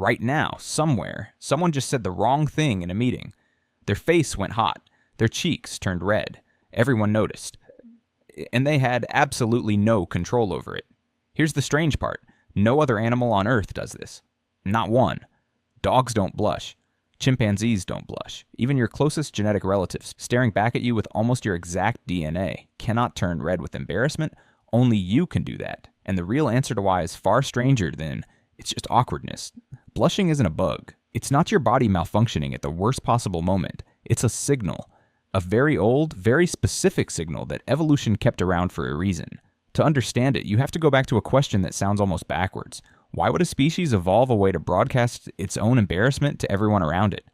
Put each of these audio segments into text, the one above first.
Right now, somewhere, someone just said the wrong thing in a meeting. Their face went hot. Their cheeks turned red. Everyone noticed. And they had absolutely no control over it. Here's the strange part. No other animal on Earth does this. Not one. Dogs don't blush. Chimpanzees don't blush. Even your closest genetic relatives, staring back at you with almost your exact DNA, cannot turn red with embarrassment. Only you can do that. And the real answer to why is far stranger than it's just awkwardness. Blushing isn't a bug. It's not your body malfunctioning at the worst possible moment. It's a signal. A very old, very specific signal that evolution kept around for a reason. To understand it, you have to go back to a question that sounds almost backwards. Why would a species evolve a way to broadcast its own embarrassment to everyone around it?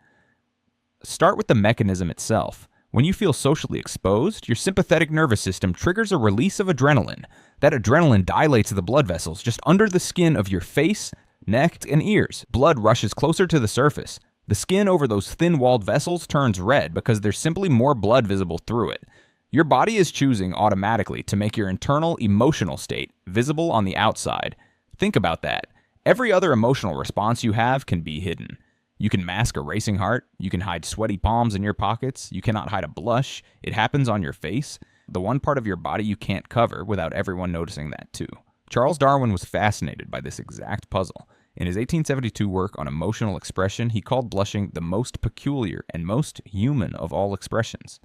Start with the mechanism itself. When you feel socially exposed, your sympathetic nervous system triggers a release of adrenaline. That adrenaline dilates the blood vessels just under the skin of your face, neck, and ears. Blood rushes closer to the surface. The skin over those thin-walled vessels turns red because there's simply more blood visible through it. Your body is choosing automatically to make your internal emotional state visible on the outside. Think about that. Every other emotional response you have can be hidden. You can mask a racing heart. You can hide sweaty palms in your pockets. You cannot hide a blush. It happens on your face. The one part of your body you can't cover without everyone noticing that too. Charles Darwin was fascinated by this exact puzzle. In his 1872 work on emotional expression, he called blushing the most peculiar and most human of all expressions.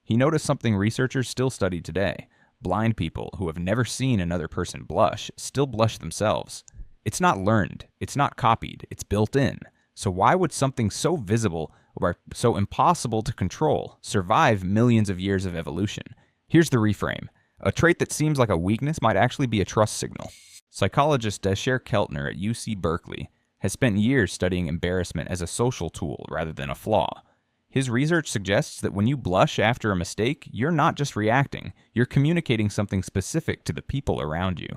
He noticed something researchers still study today. Blind people who have never seen another person blush still blush themselves. It's not learned, it's not copied, it's built in. So why would something so visible or so impossible to control survive millions of years of evolution? Here's the reframe. A trait that seems like a weakness might actually be a trust signal. Psychologist Dacher Keltner at UC Berkeley has spent years studying embarrassment as a social tool rather than a flaw. His research suggests that when you blush after a mistake, you're not just reacting, you're communicating something specific to the people around you.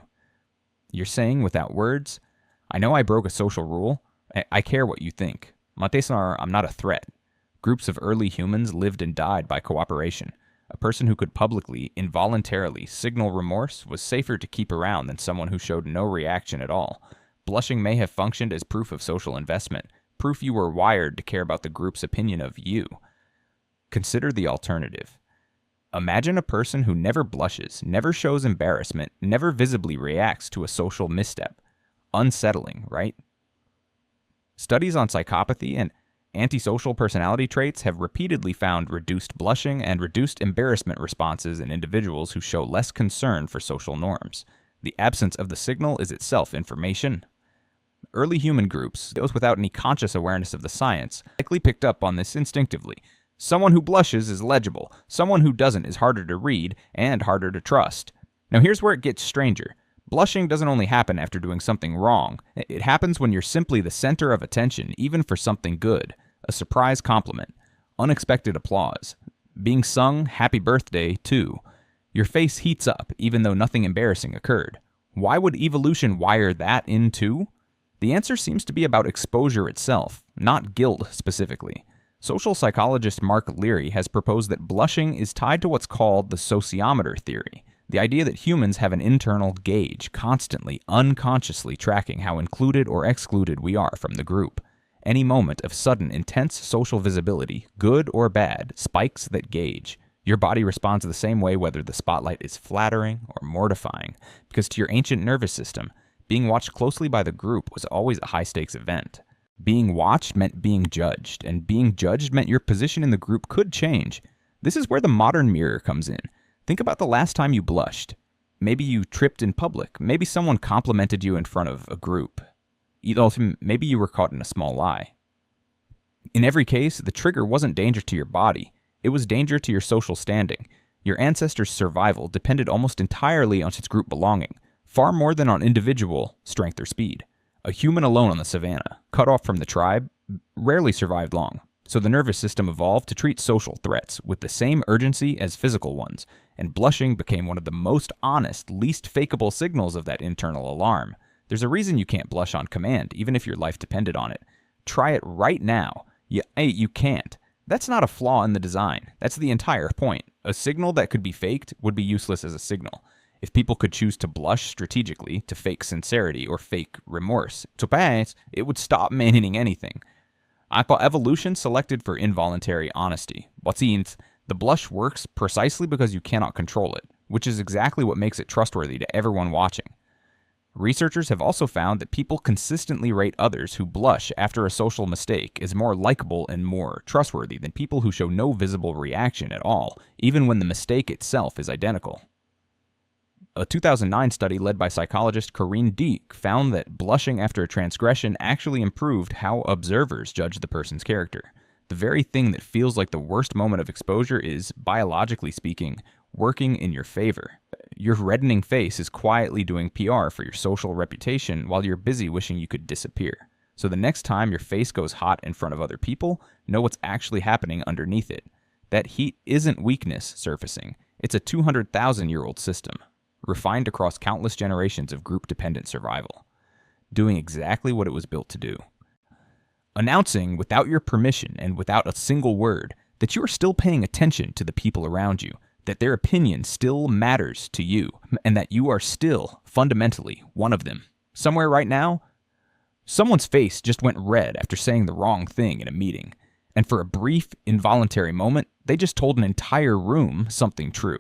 You're saying without words, I know I broke a social rule, I care what you think. Matesanar, I'm not a threat. Groups of early humans lived and died by cooperation. A person who could publicly, involuntarily signal remorse was safer to keep around than someone who showed no reaction at all. Blushing may have functioned as proof of social investment, proof you were wired to care about the group's opinion of you. Consider the alternative. Imagine a person who never blushes, never shows embarrassment, never visibly reacts to a social misstep. Unsettling, right? Studies on psychopathy and antisocial personality traits have repeatedly found reduced blushing and reduced embarrassment responses in individuals who show less concern for social norms. The absence of the signal is itself information. Early human groups, those without any conscious awareness of the science, likely picked up on this instinctively. Someone who blushes is legible. Someone who doesn't is harder to read and harder to trust. Now here's where it gets stranger. Blushing doesn't only happen after doing something wrong. It happens when you're simply the center of attention, even for something good. A surprise compliment. Unexpected applause. Being sung happy birthday, too. Your face heats up, even though nothing embarrassing occurred. Why would evolution wire that in too? The answer seems to be about exposure itself, not guilt specifically. Social psychologist Mark Leary has proposed that blushing is tied to what's called the sociometer theory, the idea that humans have an internal gauge constantly, unconsciously tracking how included or excluded we are from the group. Any moment of sudden, intense social visibility, good or bad, spikes that gauge. Your body responds the same way whether the spotlight is flattering or mortifying, because to your ancient nervous system, being watched closely by the group was always a high-stakes event. Being watched meant being judged, and being judged meant your position in the group could change. This is where the modern mirror comes in. Think about the last time you blushed. Maybe you tripped in public. Maybe someone complimented you in front of a group. Maybe you were caught in a small lie. In every case, the trigger wasn't danger to your body. It was danger to your social standing. Your ancestors' survival depended almost entirely on its group belonging, far more than on individual strength or speed. A human alone on the savannah, cut off from the tribe, rarely survived long. So the nervous system evolved to treat social threats with the same urgency as physical ones, and blushing became one of the most honest, least fakeable signals of that internal alarm. There's a reason you can't blush on command, even if your life depended on it. Try it right now. You can't. That's not a flaw in the design. That's the entire point. A signal that could be faked would be useless as a signal. If people could choose to blush strategically, to fake sincerity or fake remorse, it would stop meaning anything. Evolution selected for involuntary honesty. The blush works precisely because you cannot control it, which is exactly what makes it trustworthy to everyone watching. Researchers have also found that people consistently rate others who blush after a social mistake as more likable and more trustworthy than people who show no visible reaction at all, even when the mistake itself is identical. A 2009 study led by psychologist Corine Dijk found that blushing after a transgression actually improved how observers judge the person's character. The very thing that feels like the worst moment of exposure is, biologically speaking, working in your favor. Your reddening face is quietly doing PR for your social reputation while you're busy wishing you could disappear. So the next time your face goes hot in front of other people, know what's actually happening underneath it. That heat isn't weakness surfacing. It's a 200,000-year-old system, refined across countless generations of group-dependent survival, doing exactly what it was built to do. Announcing, without your permission and without a single word, that you are still paying attention to the people around you, that their opinion still matters to you, and that you are still, fundamentally, one of them. Somewhere right now, someone's face just went red after saying the wrong thing in a meeting, and for a brief, involuntary moment, they just told an entire room something true.